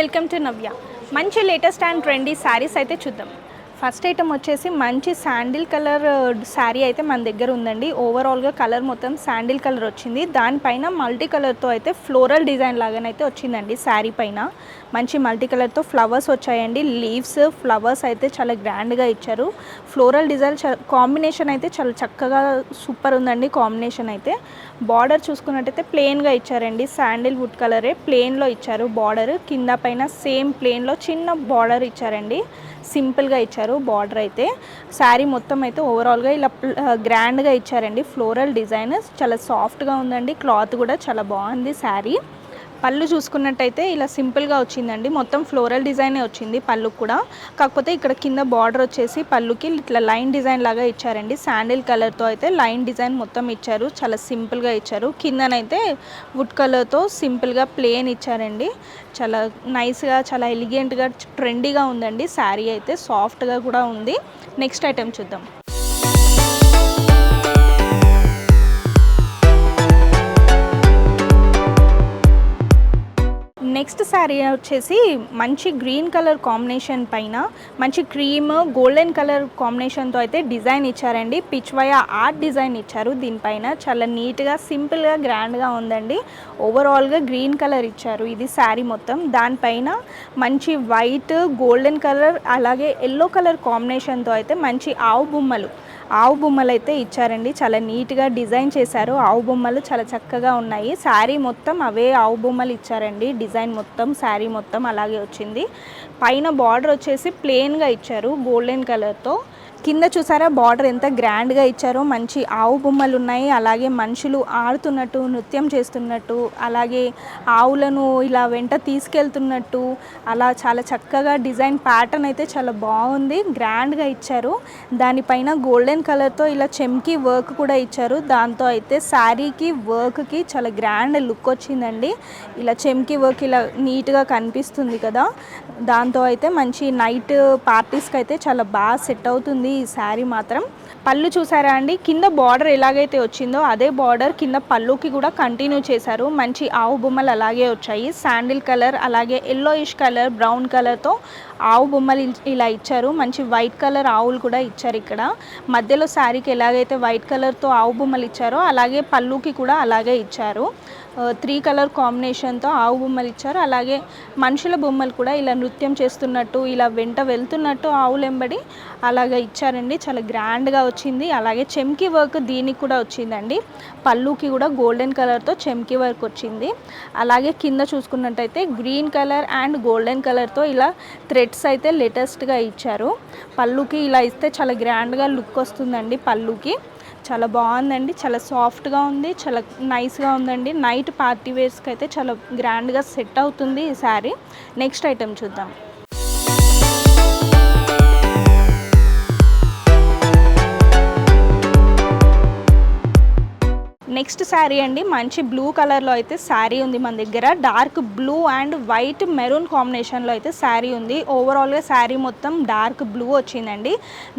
Welcome to నవ్య. మంచి latest and trendy saris అయితే చూద్దాం. ఫస్ట్ ఐటమ్ వచ్చేసి మంచి శాండిల్ కలర్ శారీ అయితే మన దగ్గర ఉందండి. ఓవరాల్గా కలర్ మొత్తం శాండిల్ కలర్ వచ్చింది. దానిపైన మల్టీ కలర్తో అయితే ఫ్లోరల్ డిజైన్ లాగానైతే వచ్చిందండి. శారీ పైన మంచి మల్టీ కలర్తో ఫ్లవర్స్ వచ్చాయండి. లీవ్స్ ఫ్లవర్స్ అయితే చాలా గ్రాండ్గా ఇచ్చారు. ఫ్లోరల్ డిజైన్ కాంబినేషన్ అయితే చాలా చక్కగా సూపర్ ఉందండి. కాంబినేషన్ అయితే బార్డర్ చూసుకున్నట్టయితే ప్లెయిన్గా ఇచ్చారండి. శాండిల్ వుడ్ కలరే ప్లెయిన్లో ఇచ్చారు. బార్డర్ కింద పైన సేమ్ ప్లెయిన్లో చిన్న బార్డర్ ఇచ్చారండి. సింపుల్గా ఇచ్చారు బార్డర్ అయితే. శారీ మొత్తం అయితే ఓవరాల్గా ఇలా గ్రాండ్గా ఇచ్చారండి. ఫ్లోరల్ డిజైన్ చాలా సాఫ్ట్గా ఉందండి. క్లాత్ కూడా చాలా బాగుంది. శారీ పళ్ళు చూసుకున్నట్టయితే ఇలా సింపుల్గా వచ్చిందండి. మొత్తం ఫ్లోరల్ డిజైనే వచ్చింది పళ్ళు కూడా. కాకపోతే ఇక్కడ కింద బార్డర్ వచ్చేసి పళ్ళుకి ఇట్లా లైన్ డిజైన్ లాగా ఇచ్చారండి. శాండిల్ కలర్తో అయితే లైన్ డిజైన్ మొత్తం ఇచ్చారు. చాలా సింపుల్గా ఇచ్చారు. కిందనైతే వుడ్ కలర్తో సింపుల్గా ప్లెయిన్ ఇచ్చారండి. చాలా నైస్గా చాలా ఎలిగెంట్గా ట్రెండీగా ఉందండి. శారీ అయితే సాఫ్ట్గా కూడా ఉంది. నెక్స్ట్ ఐటెం చూద్దాం. నెక్స్ట్ శారీ వచ్చేసి మంచి గ్రీన్ కలర్ కాంబినేషన్ పైన మంచి క్రీమ్ గోల్డెన్ కలర్ కాంబినేషన్తో అయితే డిజైన్ ఇచ్చారండి. పిచ్ వయ ఆర్ట్ డిజైన్ ఇచ్చారు. దీనిపైన చాలా నీట్గా సింపుల్గా గ్రాండ్గా ఉందండి. ఓవరాల్గా గ్రీన్ కలర్ ఇచ్చారు. ఇది శారీ మొత్తం. దానిపైన మంచి వైట్ గోల్డెన్ కలర్ అలాగే ఎల్లో కలర్ కాంబినేషన్తో అయితే మంచి ఆవు బొమ్మలు అయితే ఇచ్చారండి. చాలా నీట్గా డిజైన్ చేశారు. ఆవు బొమ్మలు చాలా చక్కగా ఉన్నాయి. శారీ మొత్తం అవే ఆవు బొమ్మలు ఇచ్చారండి. డిజైన్ మొత్తం శారీ మొత్తం అలాగే వచ్చింది. పైన బార్డర్ వచ్చేసి ప్లెయిన్గా ఇచ్చారు గోల్డెన్ కలర్తో. కింద చూసారా బార్డర్ ఎంత గ్రాండ్గా ఇచ్చారో. మంచి ఆవు బొమ్మలు ఉన్నాయి. అలాగే మనుషులు ఆడుతున్నట్టు నృత్యం చేస్తున్నట్టు అలాగే ఆవులను ఇలా వెంట తీసుకెళ్తున్నట్టు అలా చాలా చక్కగా డిజైన్ ప్యాటర్న్ అయితే చాలా బాగుంది. గ్రాండ్గా ఇచ్చారు. దానిపైన గోల్డెన్ కలర్తో ఇలా చెమ్కీ వర్క్ కూడా ఇచ్చారు. దాంతో అయితే శారీకి వర్క్కి చాలా గ్రాండ్ లుక్ వచ్చిందండి. ఇలా చెమ్కీ వర్క్ ఇలా నీట్గా కనిపిస్తుంది కదా. దాంతో అయితే మంచి నైట్ పార్టీస్కి అయితే చాలా బాగా సెట్ అవుతుంది ఈ శారీ మాత్రం. పళ్ళు చూసారా అండి. కింద బార్డర్ ఎలాగైతే వచ్చిందో అదే బార్డర్ కింద పళ్ళుకి కూడా కంటిన్యూ చేశారు. మంచి ఆవు బొమ్మలు అలాగే వచ్చాయి. శాండిల్ కలర్ అలాగే ఎల్లోయిష్ కలర్ బ్రౌన్ కలర్తో ఆవు బొమ్మలు ఇలా ఇచ్చారు. మంచి వైట్ కలర్ ఆవులు కూడా ఇచ్చారు. ఇక్కడ మధ్యలో శారీకి ఎలాగైతే వైట్ కలర్తో ఆవు బొమ్మలు ఇచ్చారో అలాగే పళ్ళుకి కూడా అలాగే ఇచ్చారు. 3 కలర్ కాంబినేషన్తో ఆవు బొమ్మలు ఇచ్చారు. అలాగే మనుషుల బొమ్మలు కూడా ఇలా నృత్యం చేస్తున్నట్టు ఇలా వెంట వెళ్తున్నట్టు ఆవులెంబడి అలాగే ఇచ్చారండి. చాలా గ్రాండ్గా వచ్చింది. అలాగే చెమ్కీ వర్క్ దీనికి కూడా వచ్చిందండి. పళ్ళుకి కూడా గోల్డెన్ కలర్తో చెమ్కీ వర్క్ వచ్చింది. అలాగే కింద చూసుకున్నట్టయితే గ్రీన్ కలర్ అండ్ గోల్డెన్ కలర్తో ఇలా థ్రెడ్స్ అయితే లేటెస్ట్గా ఇచ్చారు. పళ్ళుకి ఇలా ఇస్తే చాలా గ్రాండ్గా లుక్ వస్తుందండి. పళ్ళుకి చాలా బాగుందండి. చాలా సాఫ్ట్గా ఉంది. చాలా నైస్గా ఉందండి. నైట్ పార్టీ వేర్స్కి అయితే చాలా గ్రాండ్గా సెట్ అవుతుంది ఈ శారీ. నెక్స్ట్ ఐటెం చూద్దాం. నెక్స్ట్ శారీ అండి. మంచి బ్లూ కలర్లో అయితే శారీ ఉంది మన దగ్గర. Dark blue and white maroon కాంబినేషన్లో అయితే శారీ ఉంది. ఓవరాల్గా శారీ మొత్తం డార్క్ బ్లూ వచ్చిందండి.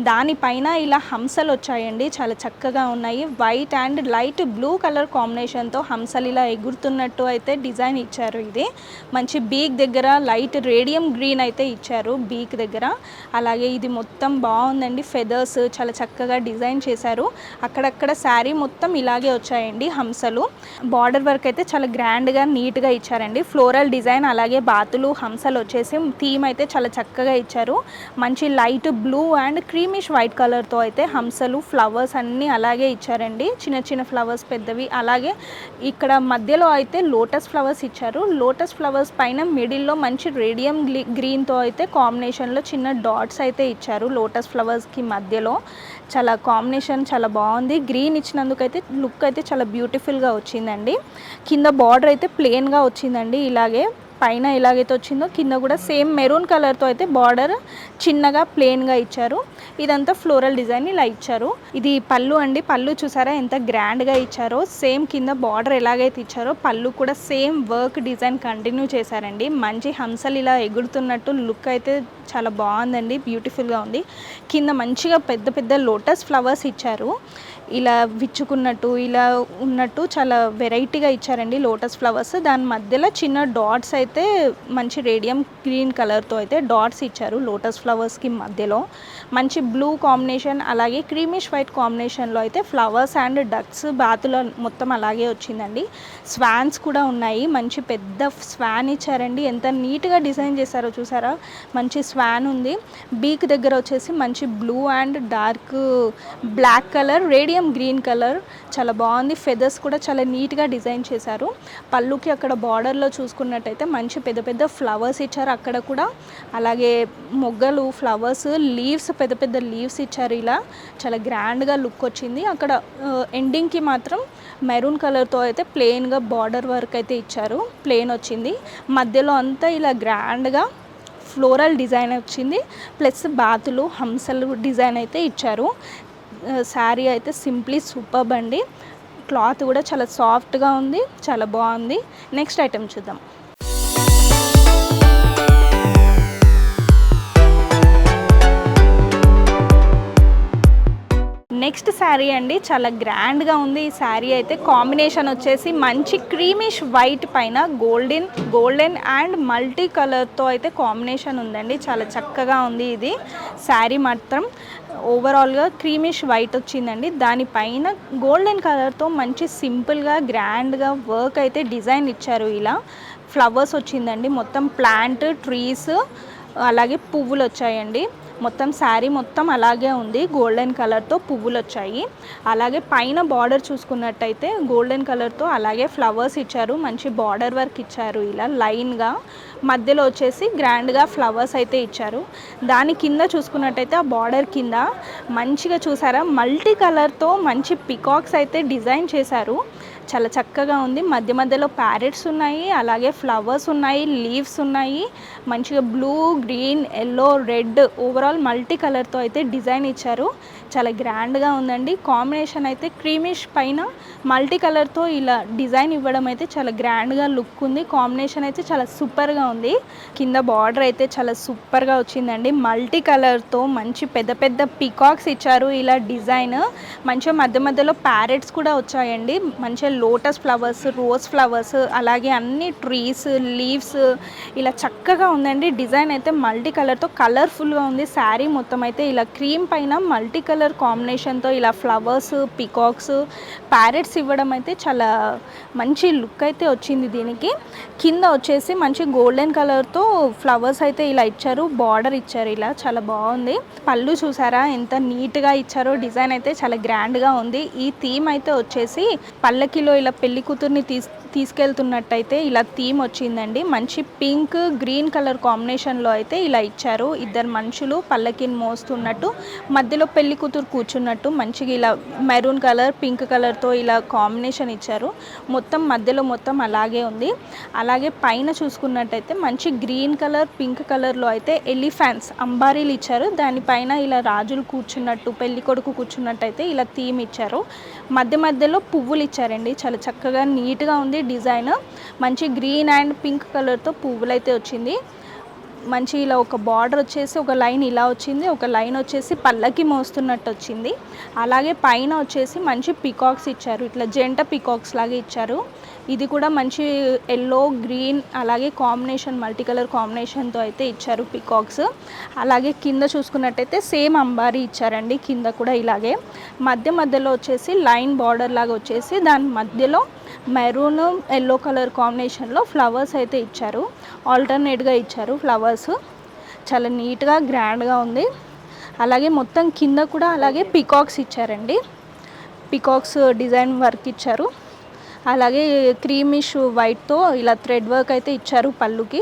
దానిపైన ఇలా హంసలు వచ్చాయండి. చాలా చక్కగా ఉన్నాయి. White and light blue colour కాంబినేషన్తో హంసలు ఇలా ఎగురుతున్నట్టు అయితే డిజైన్ ఇచ్చారు. ఇది మంచి బీక్ దగ్గర లైట్ రేడియం గ్రీన్ అయితే ఇచ్చారు బీక్ దగ్గర. అలాగే ఇది మొత్తం బాగుందండి. ఫెదర్స్ చాలా చక్కగా డిజైన్ చేశారు. అక్కడక్కడ శారీ మొత్తం ఇలాగే వచ్చాయి హంసలు. బార్డర్ వర్క్ అయితే చాలా గ్రాండ్గా నీట్గా ఇచ్చారండి. ఫ్లోరల్ డిజైన్ అలాగే బాతులు హంసలు వచ్చేసి థీమ్ అయితే చాలా చక్కగా ఇచ్చారు. మంచి light blue and creamish white కలర్తో అయితే హంసలు ఫ్లవర్స్ అన్నీ అలాగే ఇచ్చారండి. చిన్న చిన్న ఫ్లవర్స్ పెద్దవి. అలాగే ఇక్కడ మధ్యలో అయితే లోటస్ ఫ్లవర్స్ ఇచ్చారు. లోటస్ ఫ్లవర్స్ పైన మిడిల్లో మంచి రేడియం గ్రీన్తో అయితే కాంబినేషన్లో చిన్న డాట్స్ అయితే ఇచ్చారు. లోటస్ ఫ్లవర్స్కి మధ్యలో చాలా కాంబినేషన్ చాలా బాగుంది. గ్రీన్ ఇచ్చినందుకైతే లుక్ అయితే చాలా బ్యూటిఫుల్గా వచ్చిందండి. కింద బార్డర్ అయితే ప్లెయిన్గా వచ్చిందండి. ఇలాగే పైన ఎలాగైతే వచ్చిందో కింద కూడా సేమ్ మెరూన్ కలర్తో అయితే బార్డర్ చిన్నగా ప్లెయిన్గా ఇచ్చారు. ఇదంతా ఫ్లోరల్ డిజైన్ ఇలా ఇచ్చారు. ఇది పళ్ళు అండి. పళ్ళు చూసారా ఎంత గ్రాండ్గా ఇచ్చారో. సేమ్ కింద బార్డర్ ఎలాగైతే ఇచ్చారో పళ్ళు కూడా సేమ్ వర్క్ డిజైన్ కంటిన్యూ చేశారండి. మంచి హంసలు ఇలా ఎగురుతున్నట్టు లుక్ అయితే చాలా బాగుందండి. బ్యూటిఫుల్గా ఉంది. కింద మంచిగా పెద్ద పెద్ద లోటస్ ఫ్లవర్స్ ఇచ్చారు. ఇలా విచ్చుకున్నట్టు ఇలా ఉన్నట్టు చాలా వెరైటీగా ఇచ్చారండి లోటస్ ఫ్లవర్స్. దాని మధ్యలో చిన్న డాట్స్ అయితే మంచి రేడియం గ్రీన్ కలర్తో అయితే డాట్స్ ఇచ్చారు లోటస్ ఫ్లవర్స్కి మధ్యలో. మంచి బ్లూ కాంబినేషన్ అలాగే క్రీమిష్ వైట్ కాంబినేషన్లో అయితే ఫ్లవర్స్ అండ్ డక్స్ బాతుల మొత్తం అలాగే వచ్చిందండి. స్వాన్స్ కూడా ఉన్నాయి, మంచి పెద్ద స్వాన్ ఇచ్చారండి. ఎంత నీట్గా డిజైన్ చేశారో చూసారా, మంచి స్వాన్ ఉంది. బీక్ దగ్గర వచ్చేసి మంచి blue and dark black colour radium green colour చాలా బాగుంది. ఫెదర్స్ కూడా చాలా నీట్గా డిజైన్ చేశారు. పళ్ళుకి అక్కడ బార్డర్లో చూసుకున్నట్టయితే మంచి పెద్ద పెద్ద ఫ్లవర్స్ ఇచ్చారు అక్కడ కూడా. అలాగే మొగ్గలు ఫ్లవర్స్ లీవ్స్ పెద్ద పెద్ద లీవ్స్ ఇచ్చారు. ఇలా చాలా గ్రాండ్గా లుక్ వచ్చింది. అక్కడ ఎండింగ్కి మాత్రం మెరూన్ కలర్తో అయితే ప్లెయిన్గా బార్డర్ వర్క్ అయితే ఇచ్చారు, ప్లెయిన్ వచ్చింది. మధ్యలో అంతా ఇలా గ్రాండ్గా ఫ్లోరల్ డిజైన్ వచ్చింది, ప్లస్ బాతులు హంసలు డిజైన్ అయితే ఇచ్చారు. శారీ అయితే సింప్లీ సూపర్బ్ అండి. క్లాత్ కూడా చాలా సాఫ్ట్గా ఉంది, చాలా బాగుంది. నెక్స్ట్ ఐటెం చూద్దాం. నెక్స్ట్ శారీ అండి, చాలా గ్రాండ్గా ఉంది ఈ శారీ అయితే. కాంబినేషన్ వచ్చేసి మంచి క్రీమిష్ వైట్ పైన గోల్డెన్ అండ్ మల్టీ కలర్తో అయితే కాంబినేషన్ ఉందండి. చాలా చక్కగా ఉంది ఇది శారీ మాత్రం. ఓవరాల్గా క్రీమిష్ వైట్ వచ్చిందండి, దానిపైన గోల్డెన్ కలర్తో మంచి సింపుల్గా గ్రాండ్గా వర్క్ అయితే డిజైన్ ఇచ్చారు. ఇలా ఫ్లవర్స్ వచ్చిందండి, మొత్తం ప్లాంట్ ట్రీస్ అలాగే పువ్వులు వచ్చాయండి. మొత్తం శారీ మొత్తం అలాగే ఉంది, గోల్డెన్ కలర్తో పువ్వులు వచ్చాయి. అలాగే పైన బార్డర్ చూసుకున్నట్టయితే గోల్డెన్ కలర్తో అలాగే ఫ్లవర్స్ ఇచ్చారు, మంచి బార్డర్ వర్క్ ఇచ్చారు. ఇలా లైన్గా మధ్యలో వచ్చేసి గ్రాండ్గా ఫ్లవర్స్ అయితే ఇచ్చారు. దాని కింద చూసుకున్నట్టయితే ఆ బార్డర్ కింద మంచిగా చూసారా మల్టీ కలర్తో మంచి పికాక్స్ అయితే డిజైన్ చేశారు. చాలా చక్కగా ఉంది. మధ్య మధ్యలో ప్యారెట్స్ ఉన్నాయి, అలాగే ఫ్లవర్స్ ఉన్నాయి, లీవ్స్ ఉన్నాయి. మంచిగా blue green yellow red overall multi కలర్తో అయితే డిజైన్ ఇచ్చారు. చాలా గ్రాండ్గా ఉందండి. కాంబినేషన్ అయితే క్రీమిష్ పైన మల్టీ కలర్తో ఇలా డిజైన్ ఇవ్వడం అయితే చాలా గ్రాండ్గా లుక్ ఉంది. కాంబినేషన్ అయితే చాలా సూపర్గా ఉంది. కింద బార్డర్ అయితే చాలా సూపర్గా వచ్చిందండి. మల్టీ కలర్తో మంచి పెద్ద పెద్ద పికాక్స్ ఇచ్చారు. ఇలా డిజైన్ మంచిగా మధ్య మధ్యలో ప్యారెట్స్ కూడా వచ్చాయండి. మంచిగా లోటస్ ఫ్లవర్స్ రోజ్ ఫ్లవర్స్ అలాగే అన్ని ట్రీస్ లీవ్స్ ఇలా చక్కగా ఉందండి. డిజైన్ అయితే మల్టీ కలర్తో కలర్ఫుల్గా ఉంది. శారీ మొత్తం అయితే ఇలా క్రీమ్ పైన మల్టీ కలర్ కాంబినేషన్తో ఇలా ఫ్లవర్స్ పికాక్స్ ప్యారెట్స్ ఇవ్వడం అయితే చాలా మంచి లుక్ అయితే వచ్చింది. దీనికి కింద వచ్చేసి మంచి గోల్డెన్ కలర్తో ఫ్లవర్స్ అయితే ఇలా ఇచ్చారు, బార్డర్ ఇచ్చారు. ఇలా చాలా బాగుంది. పళ్ళు చూసారా ఎంత నీట్గా ఇచ్చారో, డిజైన్ అయితే చాలా గ్రాండ్గా ఉంది. ఈ థీమ్ అయితే వచ్చేసి పల్లకిలో ఇలా పెళ్లి కూతుర్ని తీసుకెళ్తున్నట్టయితే ఇలా థీమ్ వచ్చిందండి. మంచి పింక్ గ్రీన్ కలర్ కాంబినేషన్లో అయితే ఇలా ఇచ్చారు. ఇద్దరు మనుషులు పల్లకిని మోస్తున్నట్టు, మధ్యలో పెళ్లి కూతురు కూర్చున్నట్టు మంచిగా ఇలా మెరూన్ కలర్ పింక్ కలర్తో ఇలా కాంబినేషన్ ఇచ్చారు. మొత్తం మధ్యలో మొత్తం అలాగే ఉంది. అలాగే పైన చూసుకున్నట్టయితే మంచి గ్రీన్ కలర్ పింక్ కలర్లో అయితే ఎలిఫెంట్స్ అంబారీలు ఇచ్చారు. దానిపైన ఇలా రాజులు కూర్చున్నట్టు పెళ్లి కొడుకు కూర్చున్నట్టు అయితే ఇలా థీమ్ ఇచ్చారు. మధ్య మధ్యలో పువ్వులు ఇచ్చారండి. చాలా చక్కగా నీట్గా ఉంది డిజైన్. మంచి గ్రీన్ అండ్ పింక్ కలర్తో పువ్వులు అయితే వచ్చింది. మంచి ఇలా ఒక బార్డర్ వచ్చేసి ఒక లైన్ ఇలా వచ్చింది, ఒక లైన్ వచ్చేసి పల్లకి మోస్తున్నట్టు వచ్చింది. అలాగే పైన వచ్చేసి మంచి పికాక్స్ ఇచ్చారు, ఇట్లా జంట పికాక్స్ లాగా ఇచ్చారు. ఇది కూడా మంచి ఎల్లో గ్రీన్ అలాగే కాంబినేషన్ మల్టీ కలర్ కాంబినేషన్తో అయితే ఇచ్చారు పికాక్స్. అలాగే కింద చూసుకున్నట్టయితే సేమ్ అంబారీ ఇచ్చారండి, కింద కూడా ఇలాగే. మధ్యలో వచ్చేసి లైన్ బార్డర్ లాగా వచ్చేసి దాని మధ్యలో మెరూన్ ఎల్లో కలర్ కాంబినేషన్లో ఫ్లవర్స్ అయితే ఇచ్చారు, ఆల్టర్నేట్గా ఇచ్చారు ఫ్లవర్స్. చాలా నీట్గా గ్రాండ్గా ఉంది. అలాగే మొత్తం కింద కూడా అలాగే పికాక్స్ ఇచ్చారండి, పికాక్స్ డిజైన్ వర్క్ ఇచ్చారు. అలాగే క్రీమిష్ వైట్తో ఇలా థ్రెడ్ వర్క్ అయితే ఇచ్చారు పళ్ళుకి.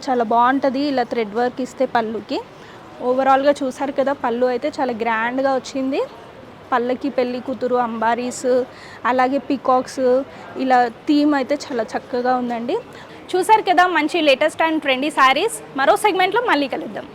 చాలా బాగుంటుంది ఇలా థ్రెడ్ వర్క్ ఇస్తే పళ్ళుకి. ఓవరాల్గా చూసారు కదా, పళ్ళు అయితే చాలా గ్రాండ్గా వచ్చింది. పళ్ళకి పెళ్ళి కూతురు అంబారీస్ అలాగే పికాక్స్ ఇలా థీమ్ అయితే చాలా చక్కగా ఉందండి. చూసారు కదా మంచి లేటెస్ట్ అండ్ ట్రెండీ శారీస్. మరో సెగ్మెంట్లో మళ్ళీ కలుద్దాం.